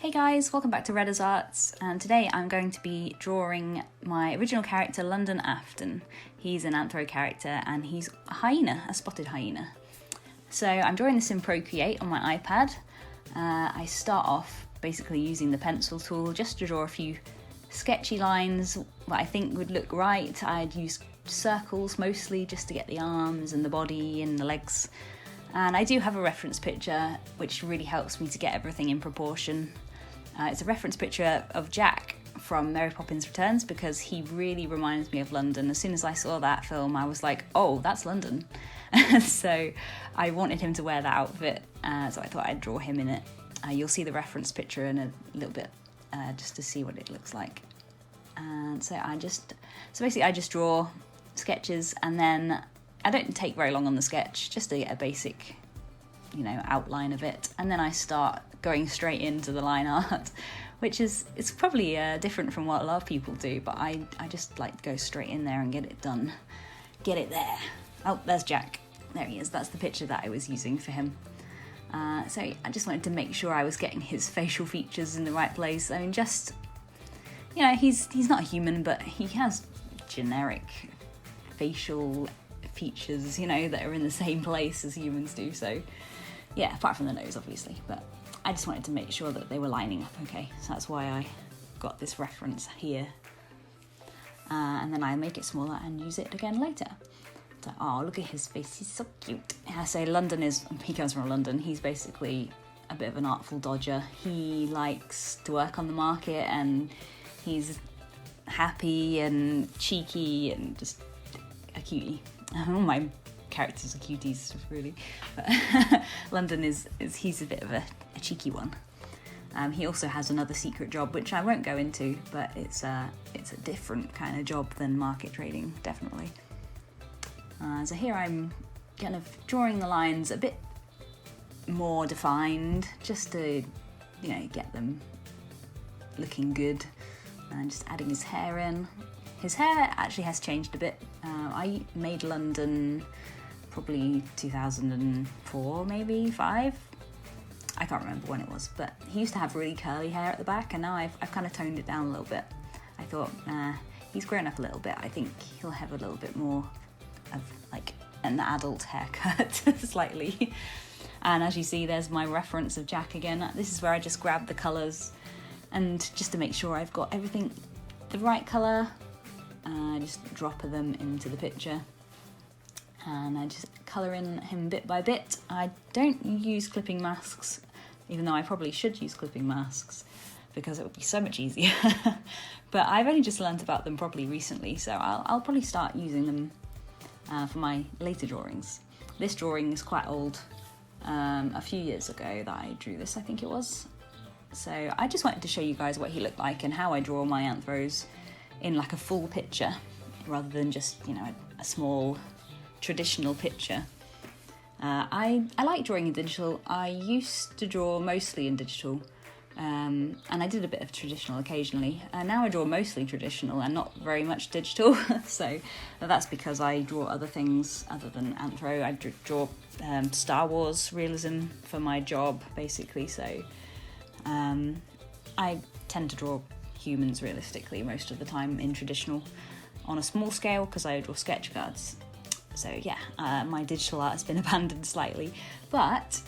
Hey guys, welcome back to Redders Arts, and today I'm going to be drawing my original character, London Afton. He's an anthro character and he's a hyena, a spotted hyena. So I'm drawing this in Procreate on my iPad. I start off basically using the pencil tool just to draw a few sketchy lines that I think would look right. I'd use circles mostly just to get the arms and the body and the legs. And I do have a reference picture which really helps me to get everything in proportion. It's a reference picture of Jack from Mary Poppins Returns because he really reminds me of London. As soon as I saw that film, I was like, oh, that's London. So I wanted him to wear that outfit, so I thought I'd draw him in it. You'll see the reference picture in a little bit just to see what it looks like. And so basically I just draw sketches, and then I don't take very long on the sketch just to get a basic outline of it, and then I start going straight into the line art, which it's probably different from what a lot of people do, but I just like to go straight in there and get it done, get it there. Oh, there's Jack, there he is. That's the picture that I was using for him. So I just wanted to make sure I was getting his facial features in the right place. I mean, just he's not human, but he has generic facial features that are in the same place as humans do. So yeah, apart from the nose obviously, but I just wanted to make sure that they were lining up okay, so that's why I got this reference here. And then I make it smaller and use it again later. So, oh, look at his face, he's so cute. I say he comes from London. He's basically a bit of an artful dodger. He likes to work on the market, and he's happy and cheeky and just a cutie. All my characters are cuties, really. But London he's a bit of a cheeky one. He also has another secret job, which I won't go into, but it's a different kind of job than market trading, definitely. So here I'm kind of drawing the lines a bit more defined, just to get them looking good, and just adding his hair in. His hair actually has changed a bit. I made London probably 2004, maybe 5. I can't remember when it was, but he used to have really curly hair at the back, and now I've kind of toned it down a little bit. I thought, he's grown up a little bit. I think he'll have a little bit more of like an adult haircut, slightly. And as you see, there's my reference of Jack again. This is where I just grab the colours, and just to make sure I've got everything the right colour, I just drop them into the picture. And I just colour in him bit by bit. I don't use clipping masks, even though I probably should use clipping masks because it would be so much easier. But I've only just learnt about them properly recently, so I'll probably start using them for my later drawings. This drawing is quite old, a few years ago that I drew this, I think it was. So I just wanted to show you guys what he looked like and how I draw my anthros in like a full picture, rather than just a small traditional picture. I like drawing in digital. I used to draw mostly in digital, and I did a bit of traditional occasionally. Now I draw mostly traditional and not very much digital. So that's because I draw other things other than anthro. I draw Star Wars realism for my job, basically. So I tend to draw humans realistically most of the time in traditional on a small scale because I draw sketch cards. So yeah, my digital art has been abandoned slightly, but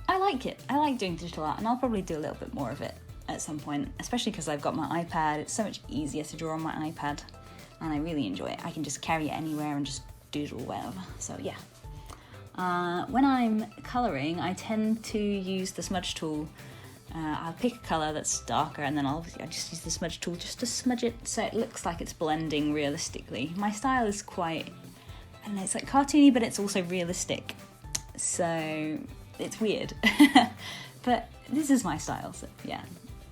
I like it. I like doing digital art, and I'll probably do a little bit more of it at some point, especially because I've got my iPad. It's so much easier to draw on my iPad, and I really enjoy it. I can just carry it anywhere and just doodle wherever. So yeah. When I'm colouring, I tend to use the smudge tool. I'll pick a colour that's darker, and then I just use the smudge tool just to smudge it so it looks like it's blending realistically. My style is quite, I don't know, it's like cartoony, but it's also realistic. So it's weird. But this is my style, so yeah,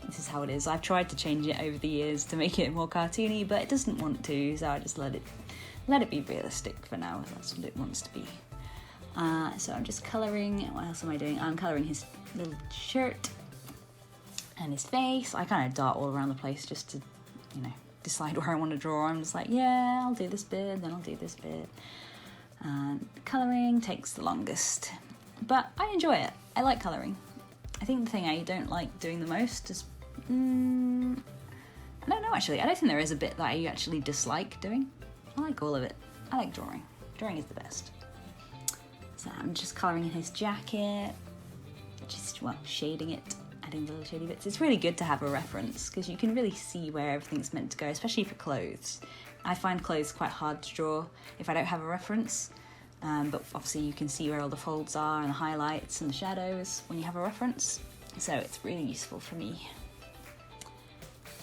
this is how it is. I've tried to change it over the years to make it more cartoony, but it doesn't want to, so I just let it be realistic for now, if that's what it wants to be. So I'm just colouring. What else am I doing? I'm colouring his little shirt and his face. I kind of dart all around the place just to, decide where I want to draw. I'm just like, yeah, I'll do this bit, then I'll do this bit. Colouring takes the longest, but I enjoy it. I like colouring. I think the thing I don't like doing the most is I don't know actually. I don't think there is a bit that I actually dislike doing. I like all of it. I like drawing. Drawing is the best. So I'm just colouring in his jacket, just, well, shading it, adding little shady bits. It's really good to have a reference because you can really see where everything's meant to go, especially for clothes. I find clothes quite hard to draw if I don't have a reference, but obviously you can see where all the folds are and the highlights and the shadows when you have a reference, so it's really useful for me.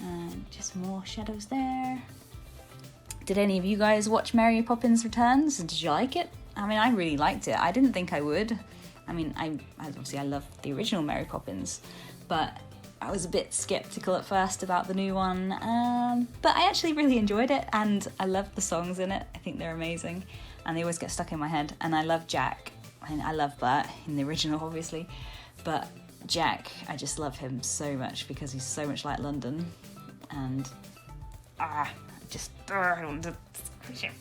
And just more shadows there. Did any of you guys watch Mary Poppins Returns? Did you like it? I mean, I really liked it. I didn't think I would. I mean, I love the original Mary Poppins, but I was a bit skeptical at first about the new one, but I actually really enjoyed it, and I love the songs in it. I think they're amazing, and they always get stuck in my head, and I love Jack. I mean, I love Bert in the original, obviously, but Jack, I just love him so much because he's so much like London, and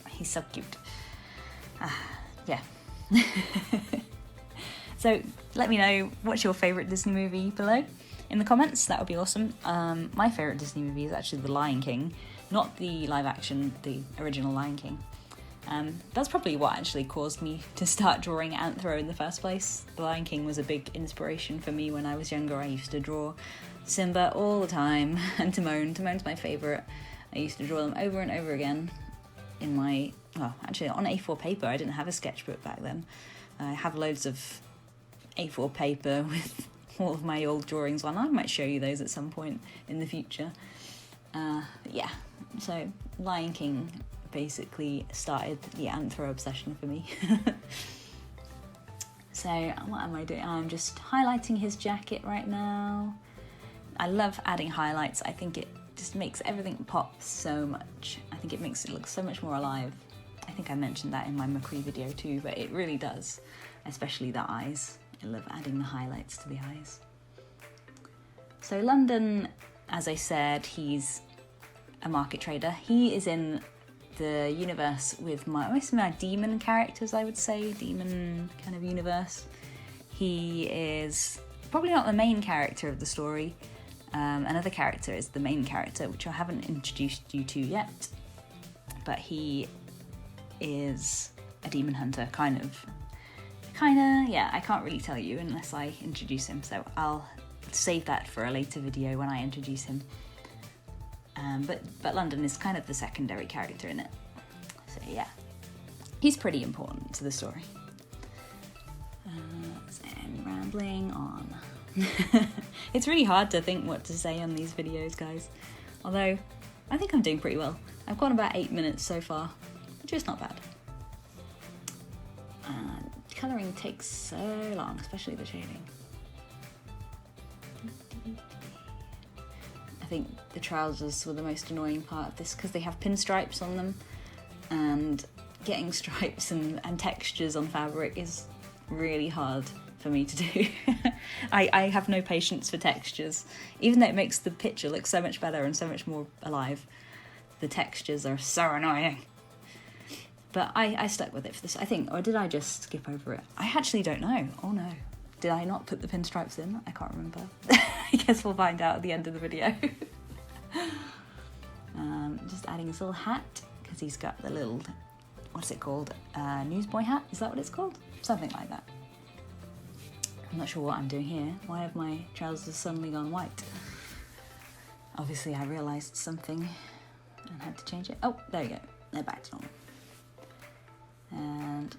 he's so cute. Yeah. So let me know what's your favourite Disney movie below in the comments. That would be awesome. My favourite Disney movie is actually The Lion King, not the live action, the original Lion King. That's probably what actually caused me to start drawing anthro in the first place. The Lion King was a big inspiration for me when I was younger. I used to draw Simba all the time, and Timon. Timon's my favourite. I used to draw them over and over again in my, well, actually on A4 paper. I didn't have a sketchbook back then. I have loads of A4 paper with all of my old drawings on. I might show you those at some point in the future. Yeah, so Lion King basically started the anthro obsession for me. So what am I doing? I'm just highlighting his jacket right now. I love adding highlights. I think it just makes everything pop so much. I think it makes it look so much more alive. I think I mentioned that in my McCree video too, but it really does, especially the eyes. I love adding the highlights to the eyes. So London, as I said, he's a market trader. He is in the universe with most of my demon characters, I would say, demon kind of universe. He is probably not the main character of the story. Another character is the main character, which I haven't introduced you to yet, but he is a demon hunter, kind of, yeah, I can't really tell you unless I introduce him, so I'll save that for a later video when I introduce him. But London is kind of the secondary character in it, so yeah, he's pretty important to the story. So I'm rambling on. It's really hard to think what to say on these videos, guys, although I think I'm doing pretty well. I've gone about 8 minutes so far, which is not bad. Colouring takes so long, especially the shading. I think the trousers were the most annoying part of this because they have pinstripes on them, and getting stripes and textures on fabric is really hard for me to do. I have no patience for textures. Even though it makes the picture look so much better and so much more alive, the textures are so annoying. But I stuck with it for this, I think, or did I just skip over it? I actually don't know. Oh no. Did I not put the pinstripes in? I can't remember. I guess we'll find out at the end of the video. Just adding his little hat, because he's got the little, what's it called? Newsboy hat? Is that what it's called? Something like that. I'm not sure what I'm doing here. Why have my trousers suddenly gone white? Obviously I realised something and had to change it. Oh, there we go. They're back to normal. And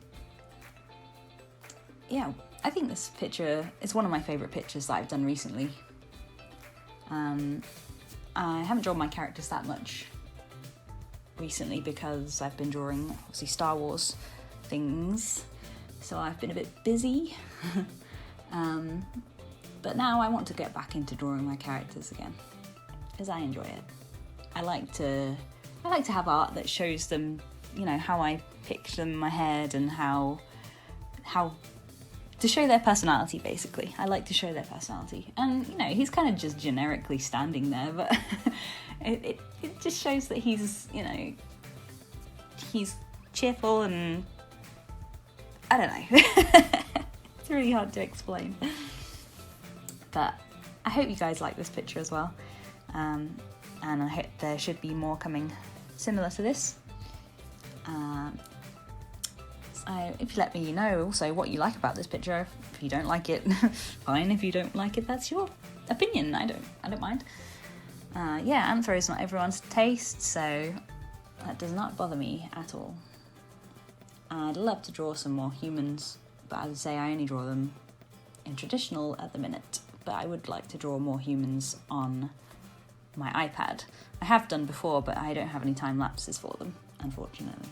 yeah, I think this picture is one of my favourite pictures that I've done recently. I haven't drawn my characters that much recently because I've been drawing, obviously, Star Wars things, so I've been a bit busy. But now I want to get back into drawing my characters again because I enjoy it. I like to have art that shows them, you know, how I picture them in my head and how to show their personality, basically. I like to show their personality. And, you know, he's kind of just generically standing there, but it just shows that he's, you know, he's cheerful and I don't know. It's really hard to explain. But I hope you guys like this picture as well. And I hope there should be more coming similar to this. So if you let me know also what you like about this picture. If you don't like it, fine. If you don't like it, that's your opinion. I don't mind. Yeah, anthro is not everyone's taste, so that does not bother me at all. I'd love to draw some more humans, but as I say, I only draw them in traditional at the minute. But I would like to draw more humans on my iPad. I have done before, but I don't have any time lapses for them, unfortunately.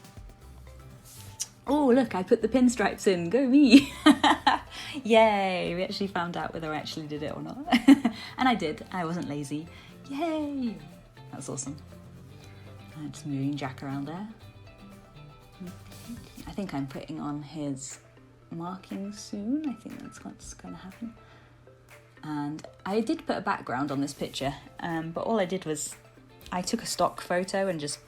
Oh, look, I put the pinstripes in. Go me! Yay! We actually found out whether I actually did it or not. And I did. I wasn't lazy. Yay! That's awesome. I'm just moving Jack around there. I think I'm putting on his markings soon. I think that's what's going to happen. And I did put a background on this picture, but all I did was I took a stock photo and just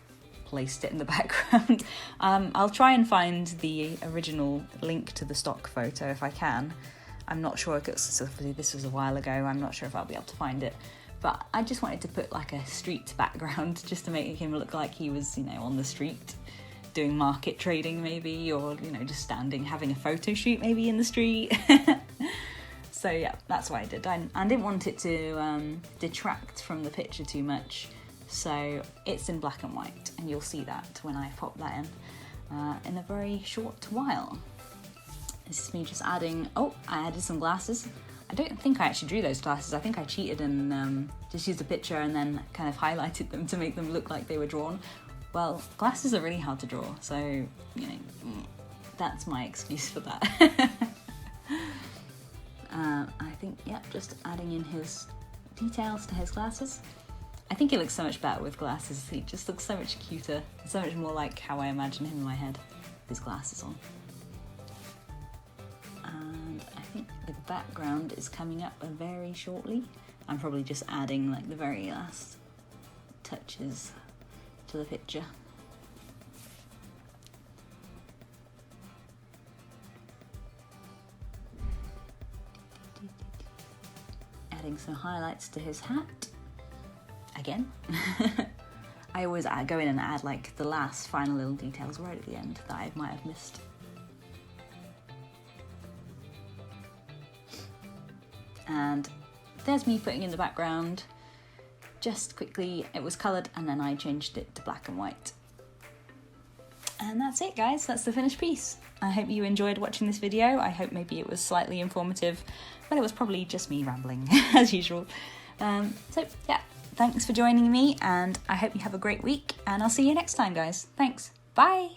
placed it in the background. I'll try and find the original link to the stock photo if I can. I'm not sure, because this was a while ago, I'm not sure if I'll be able to find it. But I just wanted to put like a street background just to make him look like he was, you know, on the street doing market trading maybe, or, you know, just standing having a photo shoot maybe in the street. So yeah, that's what I did. I didn't want it to detract from the picture too much. So it's in black and white, and you'll see that when I pop that in a very short while. This is me just adding, oh, I added some glasses. I don't think I actually drew those glasses. I think I cheated and just used a picture and then kind of highlighted them to make them look like they were drawn. Well, glasses are really hard to draw, so, you know, that's my excuse for that. I think, yeah, just adding in his details to his glasses. I think he looks so much better with glasses. He just looks so much cuter, so much more like how I imagine him in my head with his glasses on. And I think the background is coming up very shortly. I'm probably just adding like the very last touches to the picture. Adding some highlights to his hat. Again. I always go in and add like the last final little details right at the end that I might have missed. And there's me putting in the background. Just quickly, it was coloured and then I changed it to black and white. And that's it, guys. That's the finished piece. I hope you enjoyed watching this video. I hope maybe it was slightly informative, but it was probably just me rambling as usual. So yeah, thanks for joining me, and I hope you have a great week, and I'll see you next time, guys. Thanks. Bye.